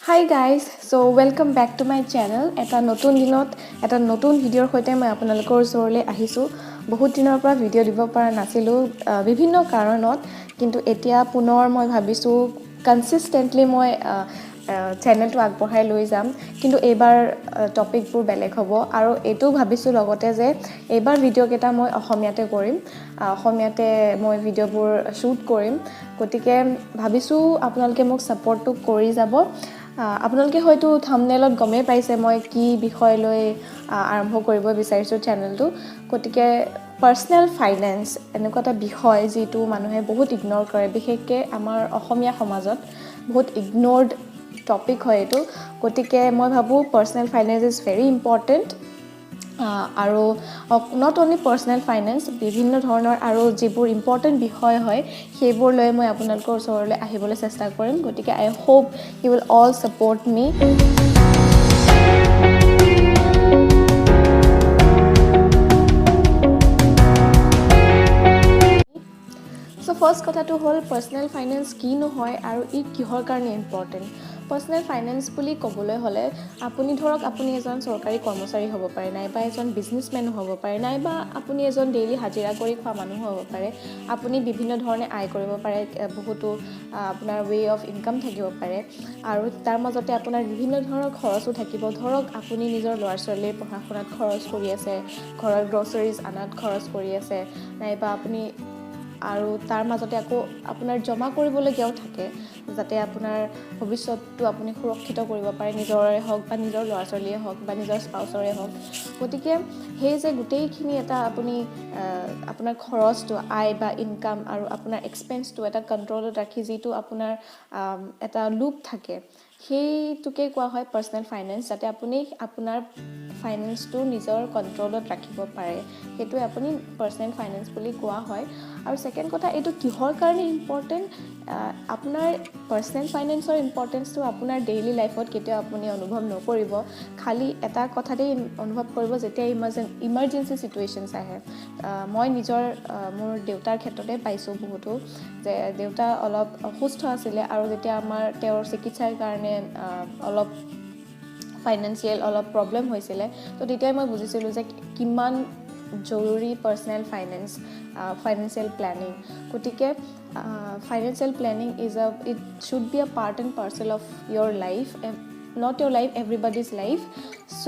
Hi guys, so welcome back to my channel. এটা নতুন দিনত এটা নতুন ভিডিঅ'ৰ সৈতে মই আপোনালোকৰ ওচৰলৈ আহিছোঁ। বহুত দিনৰ পৰা ভিডিঅ' দিব পৰা নাছিলোঁ বিভিন্ন কাৰণত, কিন্তু এতিয়া পুনৰ মই ভাবিছোঁ কনসিস্টেন্টলি মই চেনেলটো আগবঢ়াই লৈ যাম। কিন্তু এইবাৰ টপিকবোৰ বেলেগ হ'ব আৰু এইটো ভাবিছোঁ লগতে যে এইবাৰ ভিডিঅ' কেইটা মই অসমীয়াতে কৰিম। অসমীয়াতে মই ভিডিঅ'বোৰ শ্বুট কৰিম। গতিকে ভাবিছোঁ আপোনালোকে মোক সাপোৰ্টটো কৰি যাব। আপোনালোকে হয়তো থাম্বনেইলত গমেই পাইছে মই কি বিষয় লৈ আৰম্ভ কৰিব বিচাৰিছোঁ চেনেলটো। গতিকে পাৰ্সোনেল ফাইনেন্স এনেকুৱা এটা বিষয় যিটো মানুহে বহুত ইগনোৰ কৰে, বিশেষকৈ আমাৰ অসমীয়া সমাজত বহুত ইগনোৰ্ড টপিক হয় এইটো। গতিকে মই ভাবোঁ personnel finance is very important. আৰু নট অনলি পাৰ্সোনেল ফাইনেন্স, বিভিন্ন ধৰণৰ আৰু যিবোৰ ইম্পৰ্টেণ্ট বিষয় হয় সেইবোৰ লৈ মই আপোনালোকৰ ওচৰলৈ আহিবলৈ চেষ্টা কৰিম। গতিকে I hope you will all support me. So first কথাটো হ'ল পাৰ্সোনেল ফাইনেন্স কিনো হয় আৰু ই কিহৰ কাৰণে ইম্পৰ্টেণ্ট। পাৰ্সোনেল ফাইনেন্স বুলি ক'বলৈ হ'লে আপুনি ধৰক আপুনি এজন চৰকাৰী কৰ্মচাৰী হ'ব পাৰে, নাইবা এজন বিজনেছমেনো হ'ব পাৰে, নাইবা আপুনি এজন ডেইলি হাজিৰা কৰি খোৱা মানুহ হ'ব পাৰে। আপুনি বিভিন্ন ধৰণে আয় কৰিব পাৰে, বহুতো আপোনাৰ ৱে অফ ইনকাম থাকিব পাৰে আৰু তাৰ মাজতে আপোনাৰ বিভিন্ন ধৰণৰ খৰচো থাকিব। ধৰক আপুনি নিজৰ ল'ৰা ছোৱালীৰ পঢ়া শুনাত খৰচ কৰি আছে, ঘৰৰ গ্ৰ'চাৰিজ আনাত খৰচ কৰি আছে, নাইবা আপুনি আৰু তাৰ মাজতে আকৌ আপোনাৰ জমা কৰিবলগীয়াও থাকে, যাতে আপোনাৰ ভৱিষ্যতটো আপুনি সুৰক্ষিত কৰিব পাৰে, নিজৰে হওক বা নিজৰ ল'ৰা ছোৱালীয়ে হওক বা নিজৰ স্পাউচৰে হওক। গতিকে সেই যে গোটেইখিনি এটা আপুনি আপোনাৰ খৰচটো, আয় বা ইনকাম আৰু আপোনাৰ এক্সপেন্সটো এটা কণ্ট্ৰলত ৰাখি যিটো আপোনাৰ এটা লুপ থাকে, সেইটোকে কোৱা হয় পাৰ্সোনেল ফাইনেন্স। যাতে আপুনি আপোনাৰ ফাইনেন্সটো নিজৰ কণ্ট্ৰলত ৰাখিব পাৰে, সেইটোৱে আপুনি পাৰ্সোনেল ফাইনেন্স বুলি কোৱা হয়। আৰু ছেকেণ্ড কথা, এইটো কিহৰ কাৰণে ইম্পৰ্টেণ্ট, আপোনাৰ পাৰ্সোনেল ফাইনেন্সৰ ইম্পৰ্টেঞ্চটো আপোনাৰ ডেইলি লাইফত কেতিয়াও আপুনি অনুভৱ নকৰিব। খালি এটা কথাতেই অনুভৱ কৰিব যেতিয়া ইমাৰ্জেঞ্চি চিটুৱেশ্যনছ আহে। মই মোৰ দেউতাৰ ক্ষেত্ৰতে পাইছোঁ বহুতো, যে দেউতা অলপ অসুস্থ আছিলে আৰু যেতিয়া তেওঁৰ চিকিৎসাৰ কাৰণে অলপ ফাইনেন্সিয়েল অলপ প্ৰব্লেম হৈছিলে, তো তেতিয়াই মই বুজিছিলোঁ যে কিমান জৰুৰী পাৰ্সোনেল ফাইনেন্সিয়েল প্লেনিং। গতিকে financial planning it should be a part and parcel of your life, not your life, everybody's life. So'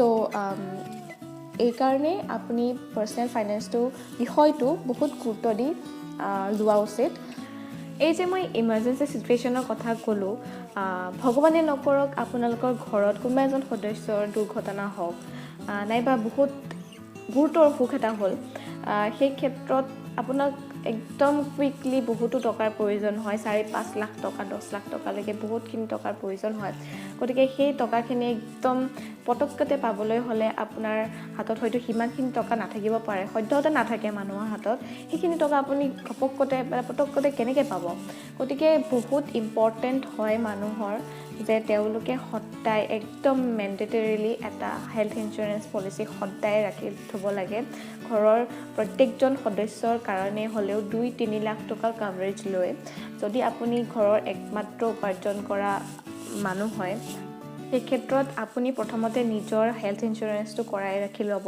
এইকাৰণে আপুনি পাৰ্সোনেল ফাইনেন্সটো বিষয়টো বহুত গুৰুত্ব দি লোৱা উচিত। এই যে মই ইমাৰ্জেঞ্চি চিটুৱেশ্যনৰ কথা ক'লোঁ, ভগৱানে নকৰক আপোনালোকৰ ঘৰত কোনোবা এজন সদস্যৰ দুৰ্ঘটনা হওক, নাইবা বহুত গুৰুতৰ অসুখ এটা হ'ল, সেই ক্ষেত্ৰত আপোনাক একদম কুইকলি বহুতো টকাৰ প্ৰয়োজন হয়। 4-5 লাখ টকা, 10 লাখ টকালৈকে বহুতখিনি টকাৰ প্ৰয়োজন হয়। গতিকে সেই টকাখিনি একদম পটকতে পাবলৈ হ'লে আপোনাৰ হাতত হয়তো সিমানখিনি টকা নাথাকিব পাৰে, সদ্যহতে নাথাকে মানুহৰ হাতত। সেইখিনি টকা আপুনি পটকতে কেনেকৈ পাব? গতিকে বহুত ইম্পৰ্টেণ্ট হয় মানুহৰ যে তেওঁলোকে সদায় একদম মেণ্ডেটৰিলি এটা হেল্থ ইঞ্চুৰেঞ্চ পলিচি সদায় ৰাখি থ'ব লাগে। ঘৰৰ প্ৰত্যেকজন সদস্যৰ কাৰণে হ'লেও 2-3 লাখ টকাৰ কাভাৰেজ লৈ, যদি আপুনি ঘৰৰ একমাত্ৰ উপাৰ্জন কৰা মানুহ হয়, সেই ক্ষেত্ৰত আপুনি প্ৰথমতে নিজৰ হেল্থ ইঞ্চুৰেঞ্চটো কৰাই ৰাখি ল'ব।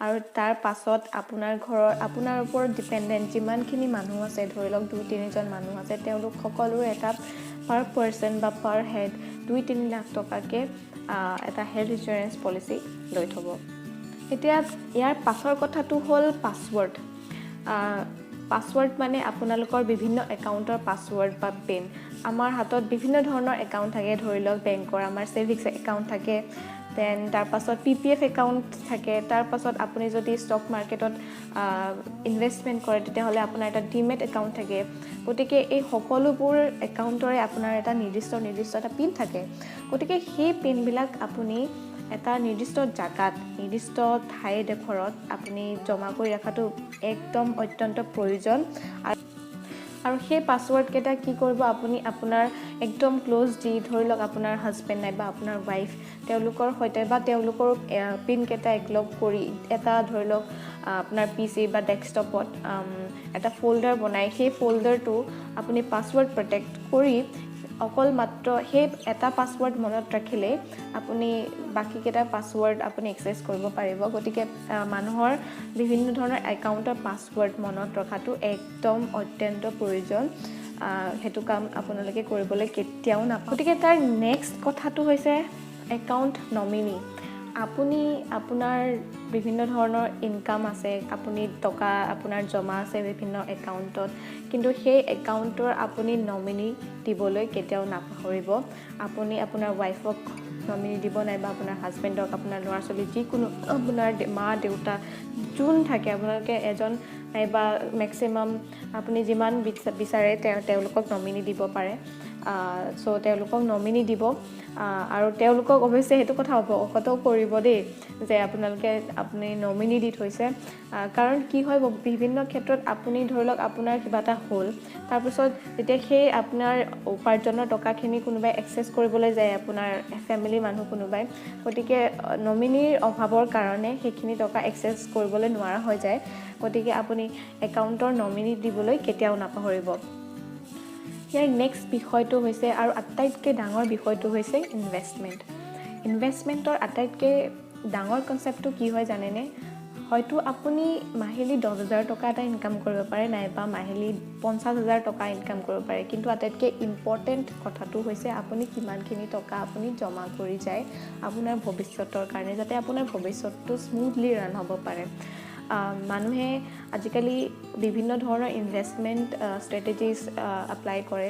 আৰু তাৰ পাছত আপোনাৰ ওপৰত ডিপেণ্ডেণ্ট যিমানখিনি মানুহ আছে, ধৰি লওক 2-3 জন মানুহ আছে, তেওঁলোক সকলোৰে এটা পাৰ পাৰ্চন বা পাৰ হেড 2-3 লাখ টকাকৈ এটা হেল্থ ইঞ্চুৰেঞ্চ পলিচি লৈ থ'ব। এতিয়া ইয়াৰ পাছৰ কথাটো হ'ল পাছৱৰ্ড মানে আপোনালোকৰ বিভিন্ন একাউণ্টৰ পাছৱৰ্ড বা পিন। আমাৰ হাতত বিভিন্ন ধৰণৰ একাউণ্ট থাকে, ধৰি লওক বেংকৰ আমাৰ ছেভিংছ একাউণ্ট থাকে, দেন তাৰপাছত PPF একাউণ্ট থাকে, তাৰপাছত আপুনি যদি ষ্টক মাৰ্কেটত ইনভেষ্টমেণ্ট কৰে তেতিয়াহ'লে আপোনাৰ এটা ডিমেট একাউণ্ট থাকে। গতিকে এই সকলোবোৰ একাউণ্টৰে আপোনাৰ এটা নিৰ্দিষ্ট এটা পিন থাকে। গতিকে সেই পিনবিলাক আপুনি এটা নিৰ্দিষ্ট জাগাত, নিৰ্দিষ্ট ঠাইডোখৰত আপুনি জমা কৰি ৰখাটো একদম অত্যন্ত প্ৰয়োজন। আৰু সেই পাছৱৰ্ডকেইটা কি কৰিব, আপুনি আপোনাৰ একদম ক্ল'জ ধৰি লওক আপোনাৰ হাজবেণ্ড নাইবা আপোনাৰ ৱাইফ, তেওঁলোকৰ সৈতে বা তেওঁলোকৰ পিনকেইটা একলগ কৰি এটা ধৰি লওক আপোনাৰ PC বা ডেস্কটপত এটা ফ'ল্ডাৰ বনাই, সেই ফ'ল্ডাৰটো আপুনি পাছৱৰ্ড প্ৰটেক্ট কৰি অকল মাত্ৰ সেই এটা পাছৱৰ্ড মনত ৰাখিলেই আপুনি বাকীকেইটা পাছৱৰ্ড আপুনি এক্সেছ কৰিব পাৰিব গতিকে মানুহৰ বিভিন্ন ধৰণৰ একাউণ্টৰ পাছৱৰ্ড মনত ৰখাটো একদম অত্যন্ত প্ৰয়োজন সেইটো কাম আপোনালোকে কৰিবলৈ কেতিয়াও নাপাব গতিকে তাৰ নেক্সট কথাটো হৈছে একাউণ্ট নমিনি আপুনি আপোনাৰ বিভিন্ন ধৰণৰ ইনকাম আছে আপুনি টকা আপোনাৰ জমা আছে বিভিন্ন একাউণ্টত কিন্তু সেই একাউণ্টৰ আপুনি নমিনি দিবলৈ কেতিয়াও নাপাহৰিব আপুনি আপোনাৰ ৱাইফক নমিনি দিব নাইবা আপোনাৰ হাজবেণ্ডক আপোনাৰ ল'ৰা ছোৱালী যিকোনো আপোনাৰ মা দেউতা যোন থাকে আপোনালোকে এজন নাইবা মেক্সিমাম আপুনি যিমান বিচাৰে তেওঁলোকক নমিনি দিব পাৰে চ' তেওঁলোকক নমিনি দিব আৰু তেওঁলোকক অৱশ্যে সেইটো কথা অৱগত কৰিব দেই যে আপুনি নমিনি দি থৈছে কাৰণ কি হয় বিভিন্ন ক্ষেত্ৰত আপুনি ধৰি লওক আপোনাৰ কিবা এটা হ'ল তাৰপিছত যেতিয়া সেই আপোনাৰ উপাৰ্জনৰ টকাখিনি কোনোবাই এক্সেছ কৰিবলৈ যায় আপোনাৰ ফেমিলি মানুহ কোনোবাই গতিকে নমিনিৰ অভাৱৰ কাৰণে সেইখিনি টকা এক্সেছ কৰিবলৈ নোৱাৰা হৈ যায় গতিকে আপুনি একাউণ্টৰ নমিনি দিবলৈ কেতিয়াও নাপাহৰিব ইয়াৰ নেক্সট বিষয়টো হৈছে আৰু আটাইতকৈ ডাঙৰ বিষয়টো হৈছে ইনভেষ্টমেণ্টৰ আটাইতকৈ ডাঙৰ কনচেপ্টটো কি হয় জানেনে হয়তো আপুনি মাহিলী 10,000 টকা এটা ইনকাম কৰিব পাৰে নাইবা মাহিলী 50,000 টকা ইনকাম কৰিব পাৰে কিন্তু আটাইতকৈ ইম্পৰ্টেণ্ট কথাটো হৈছে আপুনি কিমানখিনি টকা আপুনি জমা কৰি যায় আপোনাৰ ভৱিষ্যতৰ কাৰণে যাতে আপোনাৰ ভৱিষ্যতটো স্মুথলি ৰান হ'ব পাৰে মানুহে আজিকালি বিভিন্ন ধৰণৰ ইনভেষ্টমেণ্ট ষ্ট্ৰেটেজিজ এপ্লাই কৰে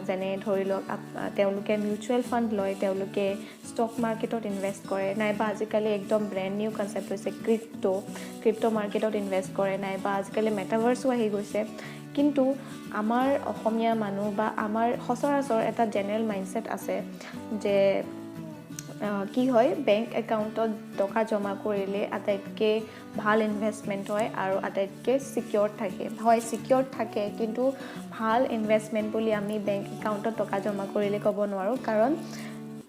যেনে ধৰি লওক তেওঁলোকে মিউচুৱেল ফাণ্ড লয় তেওঁলোকে ষ্টক মাৰ্কেটত ইনভেষ্ট কৰে নাইবা আজিকালি একদম ব্ৰেণ্ড নিউ কনচেপ্ট হৈছে ক্ৰিপ্ট' মাৰ্কেটত ইনভেষ্ট কৰে নাইবা আজিকালি মেটাভাৰ্ছো আহি গৈছে কিন্তু আমাৰ অসমীয়া মানুহ বা আমাৰ সচৰাচৰ এটা জেনেৰেল মাইণ্ডছেট আছে যে কি হয় বেংক একাউণ্টত টকা জমা কৰিলে আটাইতকৈ ভাল ইনভেষ্টমেণ্ট হয় আৰু আটাইতকৈ ছিকিয়ৰ্ড থাকে কিন্তু ভাল ইনভেষ্টমেণ্ট বুলি আমি বেংক একাউণ্টত টকা জমা কৰিলে ক'ব নোৱাৰোঁ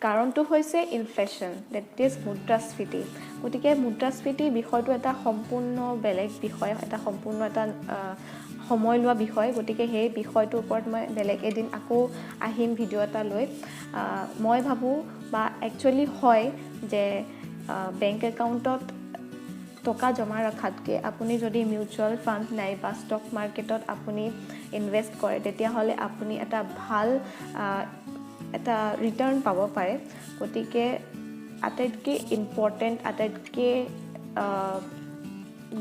কাৰণটো হৈছে ইনফ্লেশ্যন ডেট ইজ মুদ্ৰাস্ফীতি গতিকে মুদ্ৰাস্ফীতি বিষয়টো এটা সম্পূৰ্ণ বেলেগ বিষয় এটা সম্পূৰ্ণ এটা সময় লোৱা বিষয় গতিকে সেই বিষয়টোৰ ওপৰত মই বেলেগ এদিন আকৌ আহিম ভিডিঅ' এটা লৈ মই ভাবোঁ বা একচুৱেলি হয় যে বেংক একাউণ্টত টকা জমা ৰখাতকৈ আপুনি যদি মিউচুৱেল ফাণ্ড নাইবা ষ্টক মাৰ্কেটত আপুনি ইনভেষ্ট কৰে তেতিয়াহ'লে আপুনি এটা ভাল এটা ৰিটাৰ্ণ পাব পাৰে গতিকে আটাইতকৈ ইম্পৰ্টেণ্ট আটাইতকৈ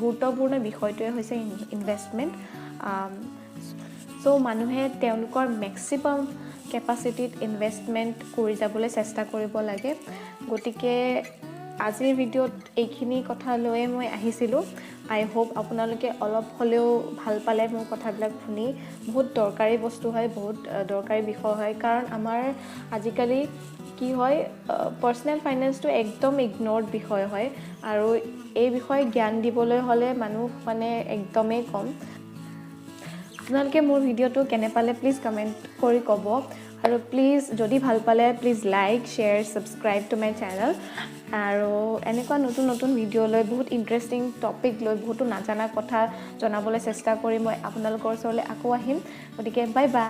গুৰুত্বপূৰ্ণ বিষয়টোৱে হৈছে ইনভেষ্টমেণ্ট চ' মানুহে তেওঁলোকৰ মেক্সিমাম কেপাচিটিত ইনভেষ্টমেণ্ট কৰি যাবলৈ চেষ্টা কৰিব লাগে গতিকে আজিৰ ভিডিঅ'ত এইখিনি কথা লৈয়ে মই আহিছিলোঁ আই হোপ আপোনালোকে অলপ হ'লেও ভাল পালে মোৰ কথাবিলাক শুনি বহুত দৰকাৰী বস্তু হয় বহুত দৰকাৰী বিষয় হয় কাৰণ আমাৰ আজিকালি কি হয় পাৰ্চনেল ফাইনেন্সটো একদম ইগন'ৰ্ড বিষয় হয় আৰু এই বিষয়ে জ্ঞান দিবলৈ হ'লে মানুহ মানে একদমেই কম আপোনালোকে মোৰ ভিডিঅ'টো কেনে পালে প্লিজ কমেণ্ট কৰি ক'ব আৰু প্লিজ যদি ভাল পালে please like share subscribe to my channel আৰু এনেকুৱা নতুন ভিডিঅ' লৈ বহুত ইণ্টাৰেষ্টিং টপিক লৈ বহুতো নাজানা কথা জনাবলৈ চেষ্টা কৰি মই আপোনালোকৰ ওচৰলৈ আকৌ আহিম গতিকে বাই বাই